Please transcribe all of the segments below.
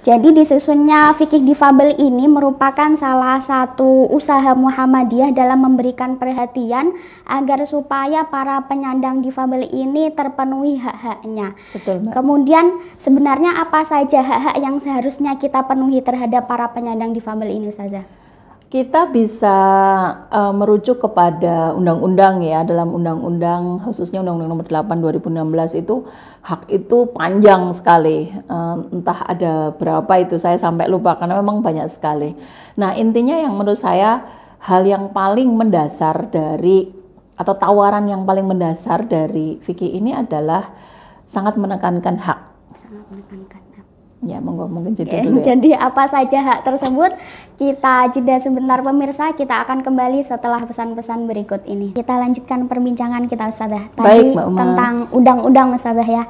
Jadi disusunnya fikih difabel ini merupakan salah satu usaha Muhammadiyah dalam memberikan perhatian agar supaya para penyandang difabel ini terpenuhi hak-haknya. Betul, Mbak. Kemudian sebenarnya apa saja hak-hak yang seharusnya kita penuhi terhadap para penyandang difabel ini, Ustazah? Kita bisa merujuk kepada undang-undang ya, dalam undang-undang khususnya Undang-Undang Nomor 8 2016 itu hak itu panjang sekali, entah ada berapa itu saya sampai lupa karena memang banyak sekali. Nah intinya yang menurut saya hal yang paling mendasar dari atau tawaran yang paling mendasar dari fikih ini adalah sangat menekankan hak. Sangat menekankan hak. Ya, mungkin jadi dulu ya. Jadi apa saja hak tersebut? Kita jeda sebentar pemirsa, kita akan kembali setelah pesan-pesan berikut ini. Kita lanjutkan perbincangan kita, Ustazah. Tadi tentang undang-undang, Ustazah ya,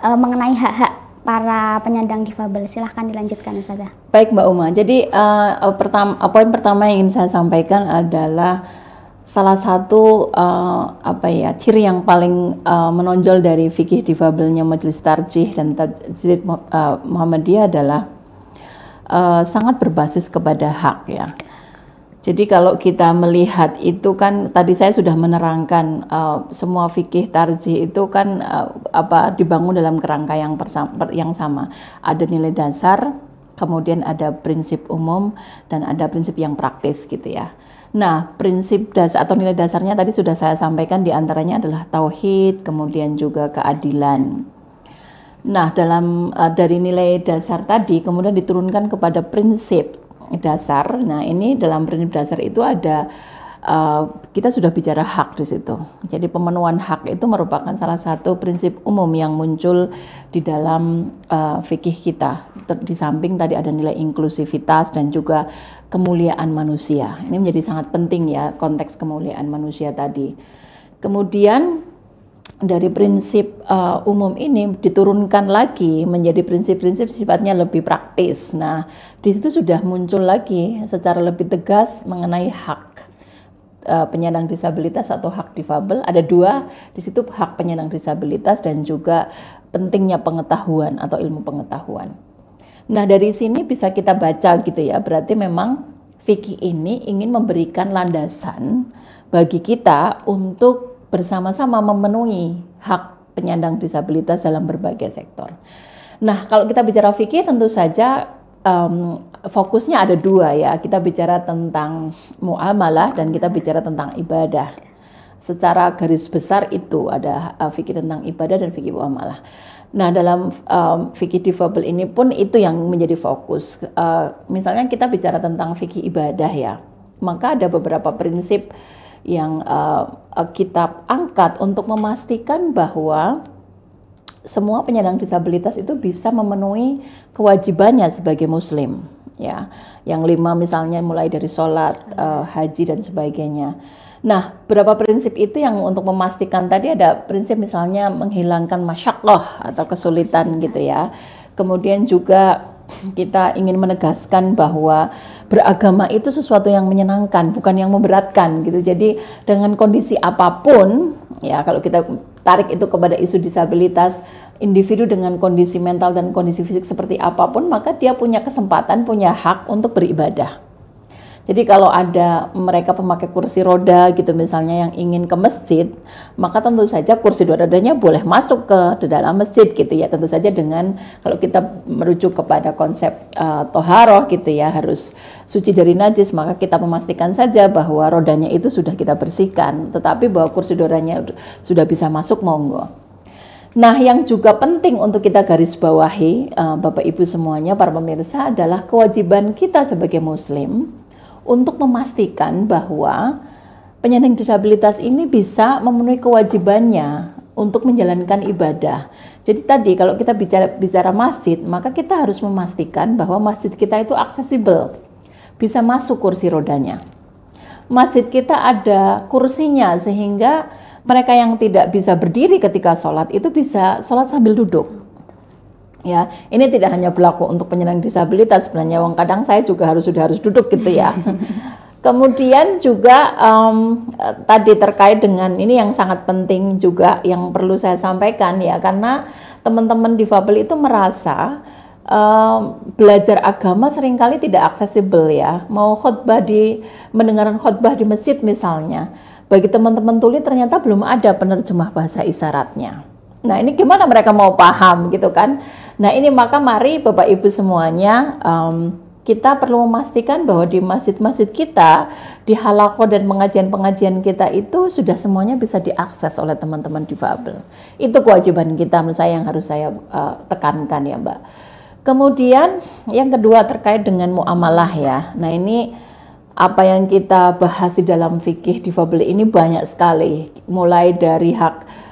mengenai hak-hak para penyandang difabel. Silahkan dilanjutkan, Ustazah. Baik Mbak Uma, jadi poin pertama yang ingin saya sampaikan adalah salah satu ciri yang paling menonjol dari fikih difabelnya Majelis Tarjih dan Tajrid Muhammadiyah adalah sangat berbasis kepada hak ya. Jadi kalau kita melihat itu kan tadi saya sudah menerangkan semua fikih tarjih itu kan dibangun dalam kerangka yang sama. Ada nilai dasar, kemudian ada prinsip umum dan ada prinsip yang praktis gitu ya. Nah, prinsip dasar atau nilai dasarnya tadi sudah saya sampaikan, diantaranya adalah tauhid, kemudian juga keadilan. Nah, dari nilai dasar tadi kemudian diturunkan kepada prinsip dasar. Nah, ini dalam prinsip dasar itu ada kita sudah bicara hak di situ. Jadi pemenuhan hak itu merupakan salah satu prinsip umum yang muncul di dalam fikih kita. Di samping tadi ada nilai inklusivitas dan juga kemuliaan manusia. Ini menjadi sangat penting ya, konteks kemuliaan manusia tadi. Kemudian dari prinsip umum ini diturunkan lagi menjadi prinsip-prinsip sifatnya lebih praktis. Nah, di situ sudah muncul lagi secara lebih tegas mengenai hak penyandang disabilitas atau hak difabel. Ada dua di situ, hak penyandang disabilitas dan juga pentingnya pengetahuan atau ilmu pengetahuan. Nah, dari sini bisa kita baca gitu ya, berarti memang fikih ini ingin memberikan landasan bagi kita untuk bersama-sama memenuhi hak penyandang disabilitas dalam berbagai sektor. Nah, kalau kita bicara fikih tentu saja fokusnya ada dua ya, kita bicara tentang muamalah dan kita bicara tentang ibadah. Secara garis besar itu ada fikih tentang ibadah dan fikih muamalah. Nah, dalam fikih difabel ini pun itu yang menjadi fokus. Misalnya kita bicara tentang fikih ibadah ya, maka ada beberapa prinsip yang kita angkat untuk memastikan bahwa semua penyandang disabilitas itu bisa memenuhi kewajibannya sebagai muslim ya. Yang 5 misalnya mulai dari sholat, haji dan sebagainya. Nah, beberapa prinsip itu yang untuk memastikan tadi ada prinsip misalnya menghilangkan masyaqqah atau kesulitan gitu ya. Kemudian juga kita ingin menegaskan bahwa beragama itu sesuatu yang menyenangkan, bukan yang memberatkan gitu. Jadi dengan kondisi apapun ya, kalau kita tarik itu kepada isu disabilitas, individu dengan kondisi mental dan kondisi fisik seperti apapun, maka dia punya kesempatan, punya hak untuk beribadah. Jadi kalau ada mereka pemakai kursi roda gitu misalnya yang ingin ke masjid, maka tentu saja kursi rodanya boleh masuk ke dalam masjid gitu ya. Tentu saja dengan kalau kita merujuk kepada konsep toharoh gitu ya, harus suci dari najis, maka kita memastikan saja bahwa rodanya itu sudah kita bersihkan, tetapi bahwa kursi rodanya sudah bisa masuk, monggo. Nah, yang juga penting untuk kita garis bawahi, Bapak Ibu semuanya, para pemirsa, adalah kewajiban kita sebagai muslim untuk memastikan bahwa penyandang disabilitas ini bisa memenuhi kewajibannya untuk menjalankan ibadah. Jadi tadi kalau kita bicara masjid, maka kita harus memastikan bahwa masjid kita itu aksesibel, bisa masuk kursi rodanya. Masjid kita ada kursinya sehingga mereka yang tidak bisa berdiri ketika sholat itu bisa sholat sambil duduk. Ya, ini tidak hanya berlaku untuk penyandang disabilitas sebenarnya, kadang saya juga sudah harus duduk gitu ya. Kemudian juga tadi terkait dengan ini yang sangat penting juga yang perlu saya sampaikan ya, karena teman-teman difabel itu merasa belajar agama seringkali tidak aksesibel ya. Mau mendengarkan khotbah di masjid misalnya, bagi teman-teman tuli ternyata belum ada penerjemah bahasa isyaratnya. Nah ini gimana mereka mau paham gitu kan? Nah ini maka mari Bapak Ibu semuanya, kita perlu memastikan bahwa di masjid-masjid kita, di halaqah dan pengajian-pengajian kita itu sudah semuanya bisa diakses oleh teman-teman difabel. Itu kewajiban kita menurut saya yang harus saya tekankan ya Mbak. Kemudian yang kedua terkait dengan muamalah ya. Nah ini apa yang kita bahas di dalam fikih difabel ini banyak sekali. Mulai dari hak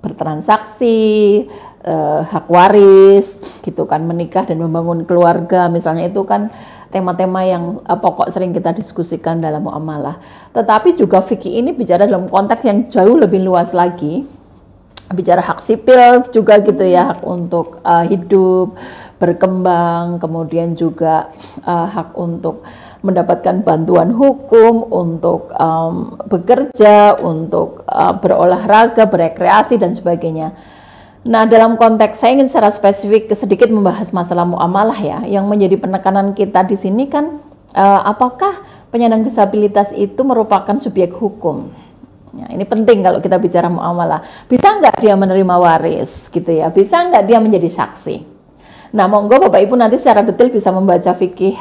bertransaksi, hak waris gitu kan, menikah dan membangun keluarga misalnya, itu kan tema-tema yang pokok sering kita diskusikan dalam muamalah. Tetapi juga fikih ini bicara dalam konteks yang jauh lebih luas lagi, bicara hak sipil juga gitu ya, hak untuk hidup, berkembang, kemudian juga hak untuk mendapatkan bantuan hukum, untuk bekerja, untuk berolahraga, berekreasi dan sebagainya. Nah, dalam konteks saya ingin secara spesifik sedikit membahas masalah muamalah ya, yang menjadi penekanan kita di sini kan apakah penyandang disabilitas itu merupakan subjek hukum? Ya, ini penting kalau kita bicara muamalah. Bisa nggak dia menerima waris gitu ya? Bisa nggak dia menjadi saksi? Nah, monggo Bapak Ibu nanti secara detail bisa membaca fikih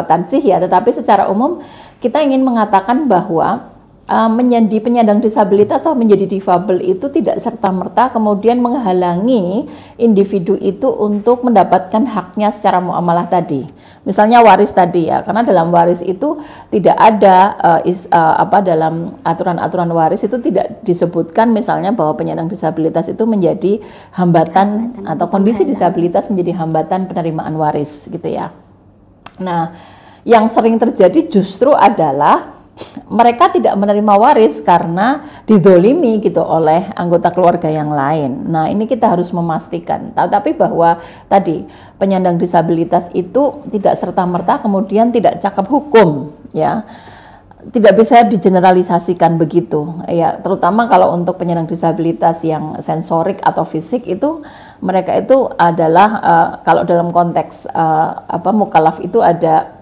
tansih ya, tetapi secara umum kita ingin mengatakan bahwa menjadi penyandang disabilitas atau menjadi difabel itu tidak serta-merta kemudian menghalangi individu itu untuk mendapatkan haknya secara muamalah tadi. Misalnya waris tadi ya, karena dalam waris itu tidak ada dalam aturan-aturan waris itu tidak disebutkan misalnya bahwa penyandang disabilitas itu menjadi hambatan atau kondisi disabilitas menjadi hambatan penerimaan waris gitu ya. Nah, yang sering terjadi justru adalah mereka tidak menerima waris karena didolimi gitu oleh anggota keluarga yang lain. Nah ini kita harus memastikan. Tapi bahwa tadi penyandang disabilitas itu tidak serta-merta kemudian tidak cakap hukum ya. Tidak bisa digeneralisasikan begitu ya, terutama kalau untuk penyandang disabilitas yang sensorik atau fisik itu mereka itu adalah kalau dalam konteks mukallaf itu ada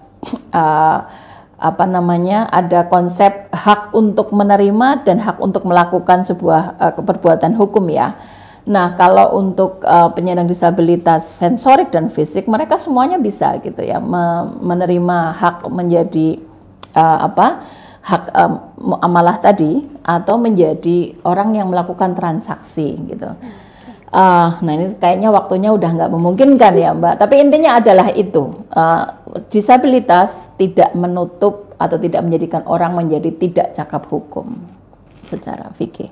ada konsep hak untuk menerima dan hak untuk melakukan sebuah perbuatan hukum ya. Nah, kalau untuk penyandang disabilitas sensorik dan fisik, mereka semuanya bisa gitu ya menerima hak menjadi hak muamalah tadi atau menjadi orang yang melakukan transaksi gitu. Nah ini kayaknya waktunya udah nggak memungkinkan ya Mbak, tapi intinya adalah itu, disabilitas tidak menutup atau tidak menjadikan orang menjadi tidak cakap hukum secara fikih.